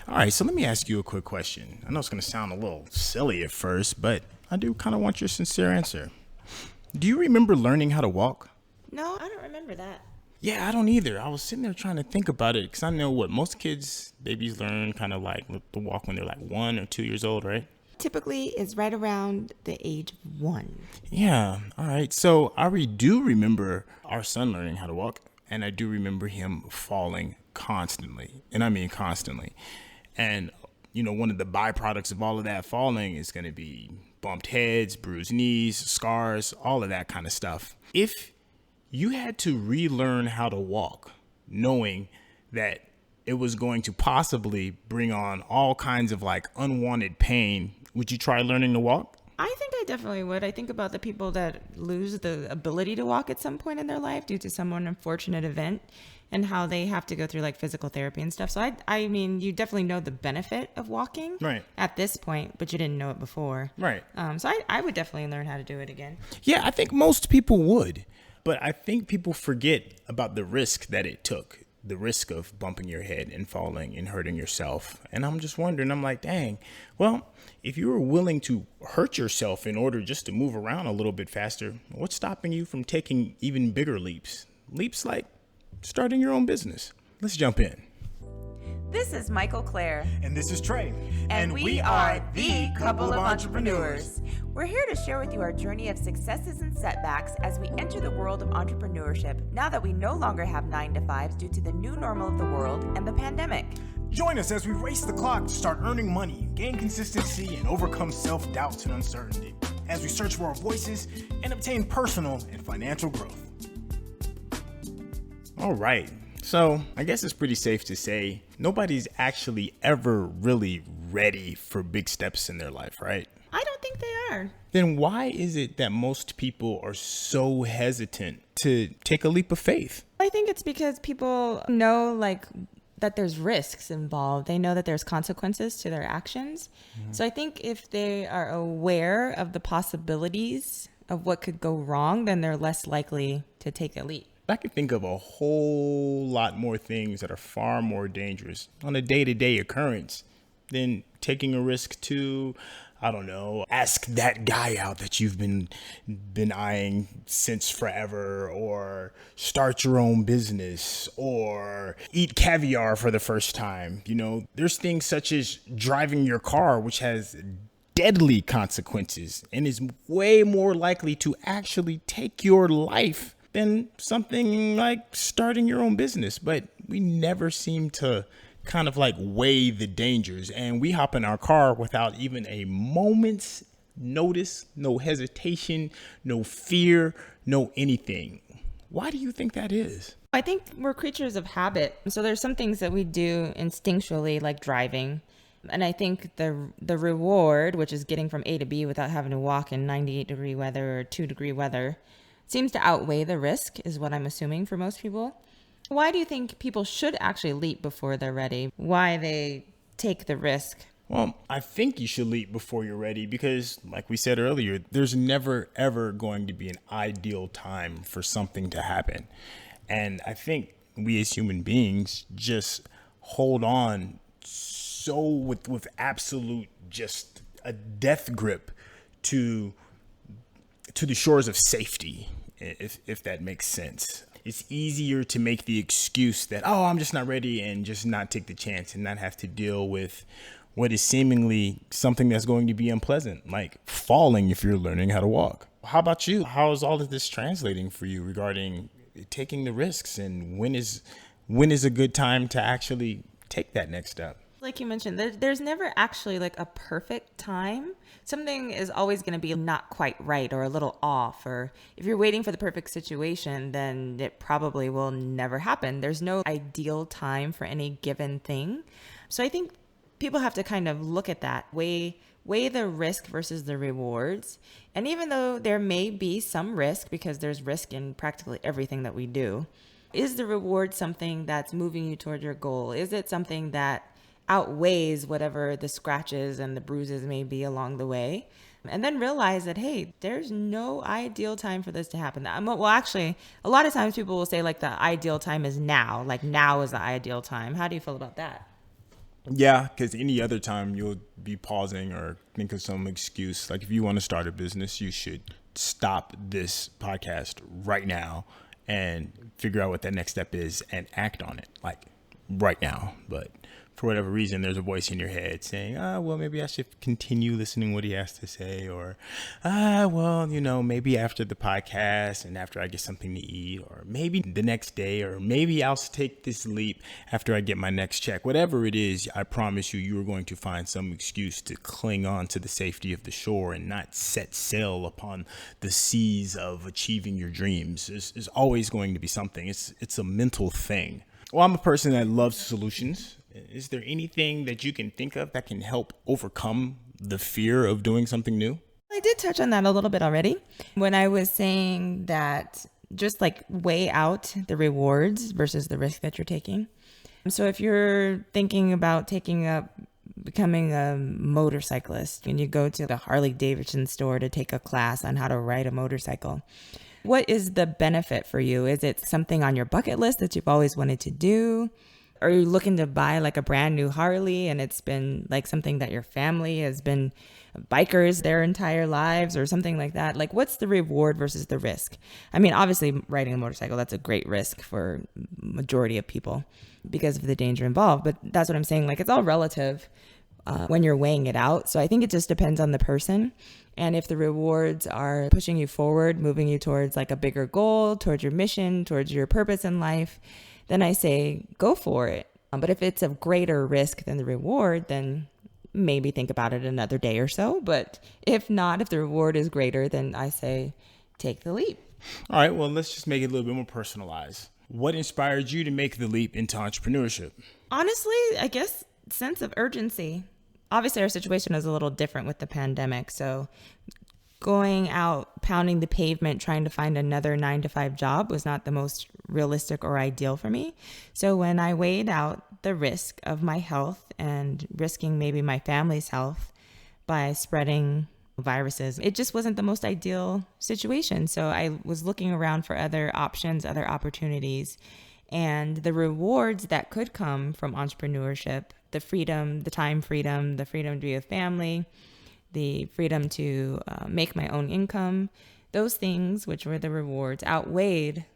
All right, so let me ask you a quick question. I know it's going to sound a little silly at first, but I do kind of want your sincere answer. Do you remember learning how to walk? No, I don't remember that. Yeah, I don't either. I was sitting there trying to think about it because I know what most kids, babies learn kind of like to walk when they're like 1 or 2 years old, right? Typically, it's right around the age of 1. Yeah, all right. So do remember our son learning how to walk, and I do remember him falling constantly, and I mean constantly. And, one of the byproducts of all of that falling is going to be bumped heads, bruised knees, scars, all of that kind of stuff. If you had to relearn how to walk, knowing that it was going to possibly bring on all kinds of like unwanted pain, would you try learning to walk? I think I definitely would. I think about the people that lose the ability to walk at some point in their life due to some unfortunate event and how they have to go through like physical therapy and stuff. So I mean, you definitely know the benefit of walking Right. at this point, but you didn't know it before. Right. So I would definitely learn how to do it again. Yeah, I think most people would. But I think people forget about the risk that it took, the risk of bumping your head and falling and hurting yourself. And I'm just wondering, I'm like, dang, well, if you were willing to hurt yourself in order just to move around a little bit faster, what's stopping you from taking even bigger leaps? Leaps like starting your own business. Let's jump in. This is Mikel-Claire. And this is Trey. And we are the couple of entrepreneurs. We're here to share with you our journey of successes and setbacks as we enter the world of entrepreneurship now that we no longer have 9-to-5s due to the new normal of the world and the pandemic. Join us as we race the clock to start earning money, gain consistency, and overcome self-doubts and uncertainty as we search for our voices and obtain personal and financial growth. All right. So I guess it's pretty safe to say nobody's actually ever really ready for big steps in their life, right? I don't think they are. Then why is it that most people are so hesitant to take a leap of faith? I think it's because people know like that there's risks involved. They know that there's consequences to their actions. So I think if they are aware of the possibilities of what could go wrong, then they're less likely to take a leap. I can think of a whole lot more things that are far more dangerous on a day-to-day occurrence than taking a risk to, I don't know, ask that guy out that you've been eyeing since forever, or start your own business, or eat caviar for the first time. There's things such as driving your car, which has deadly consequences and is way more likely to actually take your life than something like starting your own business. But we never seem to kind of like weigh the dangers, and we hop in our car without even a moment's notice, no hesitation, no fear, no anything. Why do you think that is? I think we're creatures of habit. So there's some things that we do instinctually, like driving. And I think the reward, which is getting from A to B without having to walk in 98-degree weather or 2-degree weather, seems to outweigh the risk, is what I'm assuming for most people. Why do you think people should actually leap before they're ready? Why they take the risk? Well, I think you should leap before you're ready because, like we said earlier, there's never, ever going to be an ideal time for something to happen. And I think we as human beings just hold on so with absolute just a death grip to the shores of safety, if that makes sense. It's easier to make the excuse that, oh, I'm just not ready, and just not take the chance and not have to deal with what is seemingly something that's going to be unpleasant, like falling if you're learning how to walk. How about you? How is all of this translating for you regarding taking the risks, and when is a good time to actually take that next step? Like you mentioned, there's never actually like a perfect time. Something is always going to be not quite right or a little off. Or if you're waiting for the perfect situation, then it probably will never happen. There's no ideal time for any given thing. So I think people have to kind of look at that, weigh the risk versus the rewards. And even though there may be some risk, because there's risk in practically everything that we do, is the reward something that's moving you toward your goal? Is it something that outweighs whatever the scratches and the bruises may be along the way? And then realize that, hey, there's no ideal time for this to happen. Well, actually, a lot of times people will say like the ideal time is now, like now is the ideal time. How do you feel about that? Yeah, because any other time you'll be pausing or think of some excuse. Like if you want to start a business, you should stop this podcast right now and figure out what that next step is and act on it, like right now. But for whatever reason, there's a voice in your head saying, well, maybe I should continue listening to what he has to say. Or, well, maybe after the podcast and after I get something to eat, or maybe the next day, or maybe I'll take this leap after I get my next check. Whatever it is, I promise you are going to find some excuse to cling on to the safety of the shore and not set sail upon the seas of achieving your dreams. There's always going to be something. It's a mental thing. Well, I'm a person that loves solutions. Is there anything that you can think of that can help overcome the fear of doing something new? I did touch on that a little bit already when I was saying that just like weigh out the rewards versus the risk that you're taking. So if you're thinking about becoming a motorcyclist and you go to the Harley Davidson store to take a class on how to ride a motorcycle, what is the benefit for you? Is it something on your bucket list that you've always wanted to do? Are you looking to buy like a brand new Harley and it's been like something that your family has been bikers their entire lives or something like that? Like what's the reward versus the risk? I mean, obviously riding a motorcycle, that's a great risk for majority of people because of the danger involved. But that's what I'm saying. Like it's all relative when you're weighing it out. So I think it just depends on the person. And if the rewards are pushing you forward, moving you towards like a bigger goal, towards your mission, towards your purpose in life, then I say go for it. But if it's a greater risk than the reward, then maybe think about it another day or so. But if not, if the reward is greater, then I say take the leap. All right, well, let's just make it a little bit more personalized. What inspired you to make the leap into entrepreneurship? Honestly, I guess sense of urgency. Obviously, our situation is a little different with the pandemic. So going out, pounding the pavement, trying to find another 9-to-5 job was not the most realistic or ideal for me. So when I weighed out the risk of my health and risking maybe my family's health by spreading viruses, it just wasn't the most ideal situation. So I was looking around for other options, other opportunities, and the rewards that could come from entrepreneurship, the freedom, the time freedom, the freedom to be with family, the freedom to make my own income, those things, which were the rewards, outweighed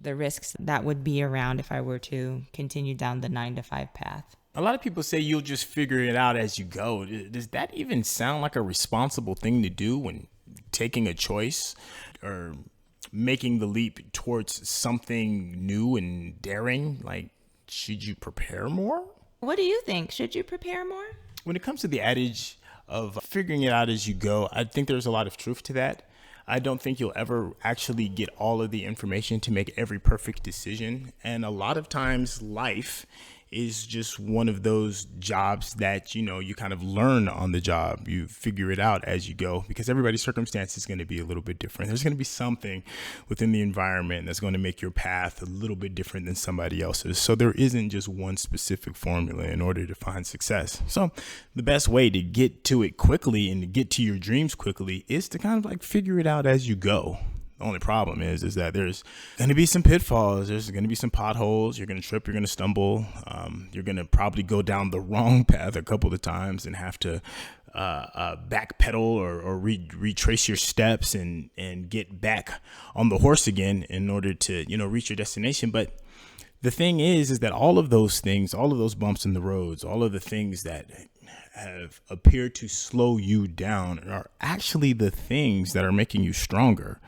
the risks that would be around if I were to continue down the 9-to-5 path. A lot of people say you'll just figure it out as you go. Does that even sound like a responsible thing to do when taking a choice or making the leap towards something new and daring? Like, should you prepare more? What do you think? Should you prepare more? When it comes to the adage of figuring it out as you go, I think there's a lot of truth to that. I don't think you'll ever actually get all of the information to make every perfect decision. And a lot of times life is just one of those jobs that, you kind of learn on the job. You figure it out as you go because everybody's circumstance is going to be a little bit different. There's going to be something within the environment that's going to make your path a little bit different than somebody else's. So there isn't just one specific formula in order to find success. So the best way to get to it quickly and to get to your dreams quickly is to kind of like figure it out as you go. The only problem is that there's going to be some pitfalls. There's going to be some potholes. You're going to trip. You're going to stumble. You're going to probably go down the wrong path a couple of times and have to backpedal or retrace your steps and get back on the horse again in order to, reach your destination. But the thing is that all of those things, all of those bumps in the roads, all of the things that have appeared to slow you down are actually the things that are making you stronger.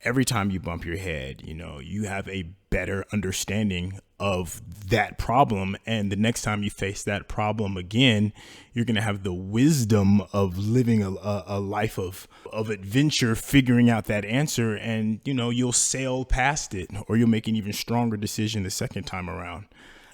Every time you bump your head, you have a better understanding of that problem. And the next time you face that problem again, you're going to have the wisdom of living a life of adventure, figuring out that answer. And, you'll sail past it or you'll make an even stronger decision the second time around.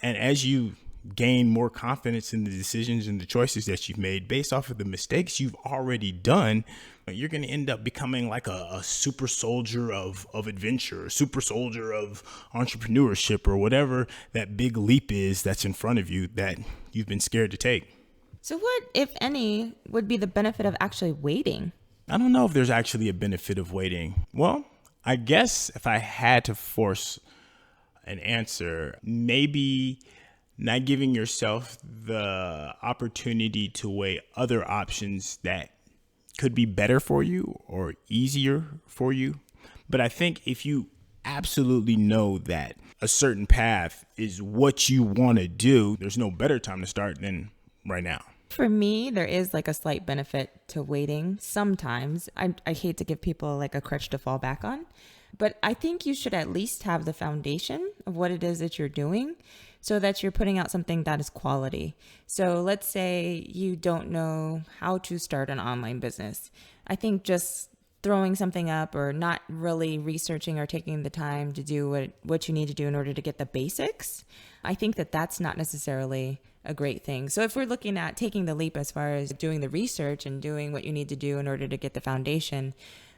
And as you gain more confidence in the decisions and the choices that you've made based off of the mistakes you've already done, you're going to end up becoming like a super soldier of adventure, a super soldier of entrepreneurship, or whatever that big leap is that's in front of you that you've been scared to take. So what, if any, would be the benefit of actually waiting? I don't know if there's actually a benefit of waiting. Well, I guess if I had to force an answer, maybe not giving yourself the opportunity to weigh other options that could be better for you or easier for you. But I think if you absolutely know that a certain path is what you want to do, there's no better time to start than right now. For me, there is like a slight benefit to waiting sometimes. I hate to give people like a crutch to fall back on, but I think you should at least have the foundation of what it is that you're doing so that you're putting out something that is quality. So let's say you don't know how to start an online business. I think just throwing something up or not really researching or taking the time to do what you need to do in order to get the basics, I think that that's not necessarily a great thing. So if we're looking at taking the leap as far as doing the research and doing what you need to do in order to get the foundation,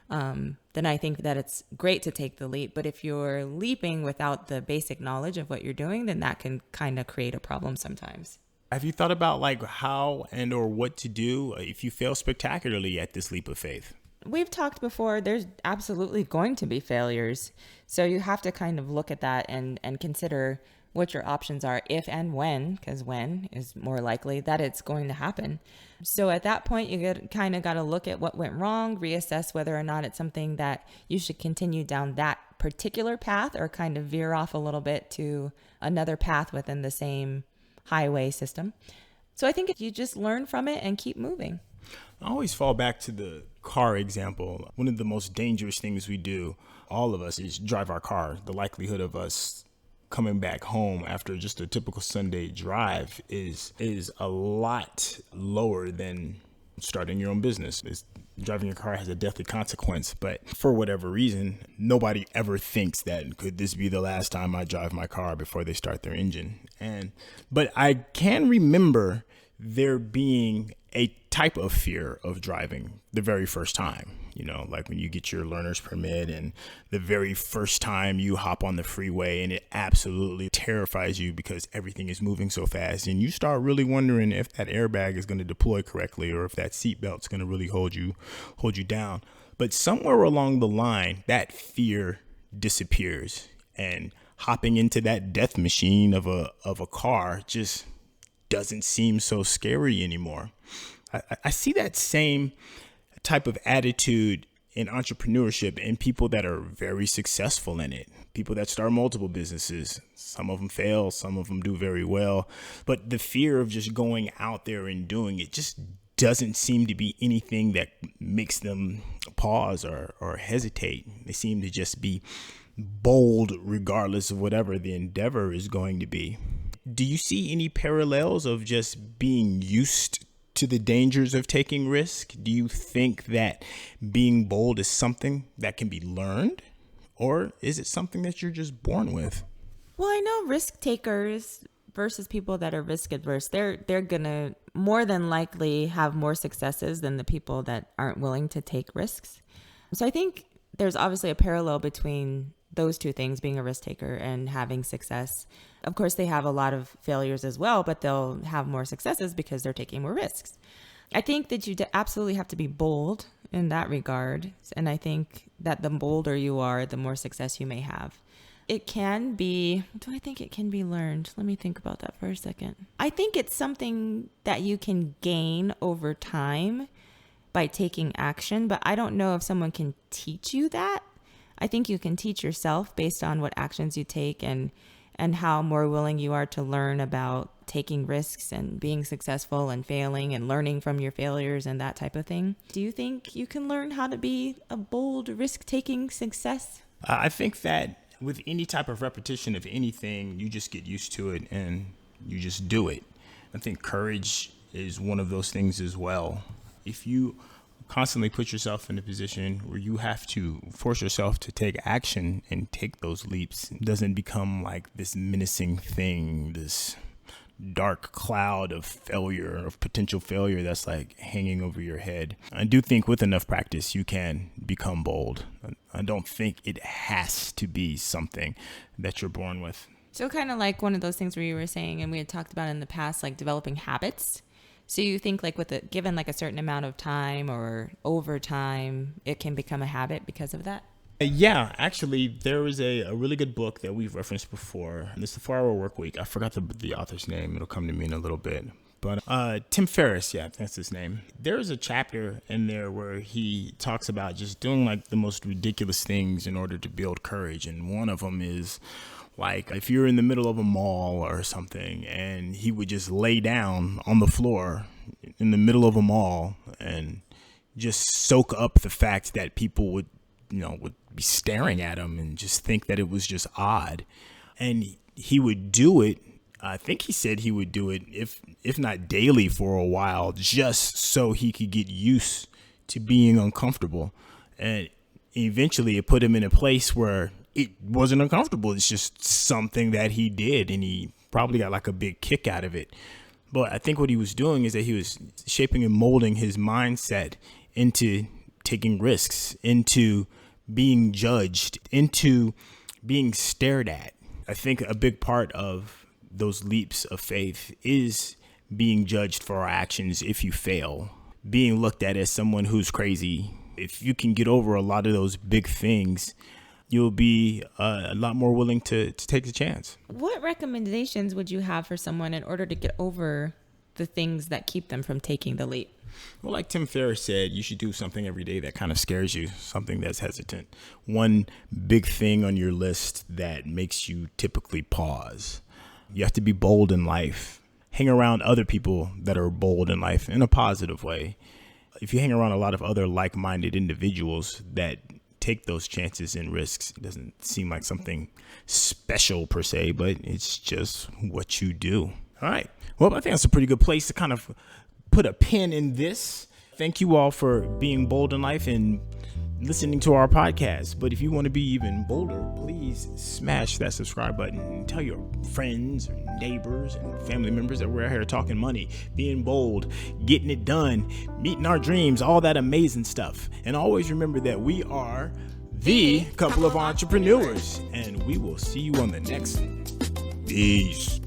then I think that it's great to take the leap. But if you're leaping without the basic knowledge of what you're doing, then that can kind of create a problem sometimes. Have you thought about like how and or what to do if you fail spectacularly at this leap of faith? We've talked before, there's absolutely going to be failures. So you have to kind of look at that and consider what your options are if and when, because when is more likely that it's going to happen. So at that point, you kind of got to look at what went wrong, reassess whether or not it's something that you should continue down that particular path or kind of veer off a little bit to another path within the same highway system. So I think if you just learn from it and keep moving. I always fall back to the car example. One of the most dangerous things we do, all of us, is drive our car. The likelihood of us coming back home after just a typical Sunday drive is a lot lower than starting your own business. Driving your car has a deathly consequence, but for whatever reason, nobody ever thinks that could this be the last time I drive my car before they start their engine. But I can remember there being a type of fear of driving the very first time, like when you get your learner's permit and the very first time you hop on the freeway and it absolutely terrifies you because everything is moving so fast and you start really wondering if that airbag is going to deploy correctly or if that seatbelt is going to really hold you down. But somewhere along the line, that fear disappears and hopping into that death machine of a car just doesn't seem so scary anymore. I see that same type of attitude in entrepreneurship in people that are very successful in it, people that start multiple businesses. Some of them fail, some of them do very well, but the fear of just going out there and doing it just doesn't seem to be anything that makes them pause or hesitate. They seem to just be bold regardless of whatever the endeavor is going to be. Do you see any parallels of just being used to the dangers of taking risk? Do you think that being bold is something that can be learned, or is it something that you're just born with? Well, I know risk takers versus people that are risk adverse, they're gonna more than likely have more successes than the people that aren't willing to take risks. So I think there's obviously a parallel between those two things, being a risk taker and having success. Of course, they have a lot of failures as well, but they'll have more successes because they're taking more risks. I think that you absolutely have to be bold in that regard. And I think that the bolder you are, the more success you may have. It can be, do I think it can be learned? Let me think about that for a second. I think it's something that you can gain over time by taking action, but I don't know if someone can teach you that. I think you can teach yourself based on what actions you take and how more willing you are to learn about taking risks and being successful and failing and learning from your failures and that type of thing. Do you think you can learn how to be a bold risk-taking success? I think that with any type of repetition of anything, you just get used to it and you just do it. I think courage is one of those things as well. If you constantly put yourself in a position where you have to force yourself to take action and take those leaps, it doesn't become like this menacing thing, this dark cloud of failure, of potential failure that's like hanging over your head. I do think with enough practice, you can become bold. I don't think it has to be something that you're born with. So kind of like one of those things where you were saying, and we had talked about in the past, like developing habits. So you think like given like a certain amount of time or over time, it can become a habit because of that? Yeah, actually, there is a really good book that we've referenced before. It's the 4-Hour Work Week. I forgot the author's name. It'll come to me in a little bit. But Tim Ferriss, yeah, that's his name. There's a chapter in there where he talks about just doing like the most ridiculous things in order to build courage. And one of them is like if you're in the middle of a mall or something, and he would just lay down on the floor in the middle of a mall and just soak up the fact that people would be staring at him and just think that it was just odd. And he would do it. I think he said he would do it if not daily for a while, just so he could get used to being uncomfortable. And eventually it put him in a place where it wasn't uncomfortable. It's just something that he did, and he probably got like a big kick out of it. But I think what he was doing is that he was shaping and molding his mindset into taking risks, into being judged, into being stared at. I think a big part of those leaps of faith is being judged for our actions if you fail, being looked at as someone who's crazy. If you can get over a lot of those big things, you'll be a lot more willing to take the chance. What recommendations would you have for someone in order to get over the things that keep them from taking the leap? Well, like Tim Ferriss said, you should do something every day that kind of scares you, something that's hesitant. One big thing on your list that makes you typically pause. You have to be bold in life. Hang around other people that are bold in life in a positive way. If you hang around a lot of other like-minded individuals that take those chances and risks, it doesn't seem like something special per se, but it's just what you do. All right. Well, I think that's a pretty good place to kind of put a pin in this. Thank you all for being bold in life and listening to our podcast. But if you want to be even bolder, please smash that subscribe button and tell your friends or neighbors and family members that we're here talking money, being bold, getting it done, meeting our dreams, all that amazing stuff. And always remember that we are the couple of entrepreneurs, and we will see you on the next one. Peace.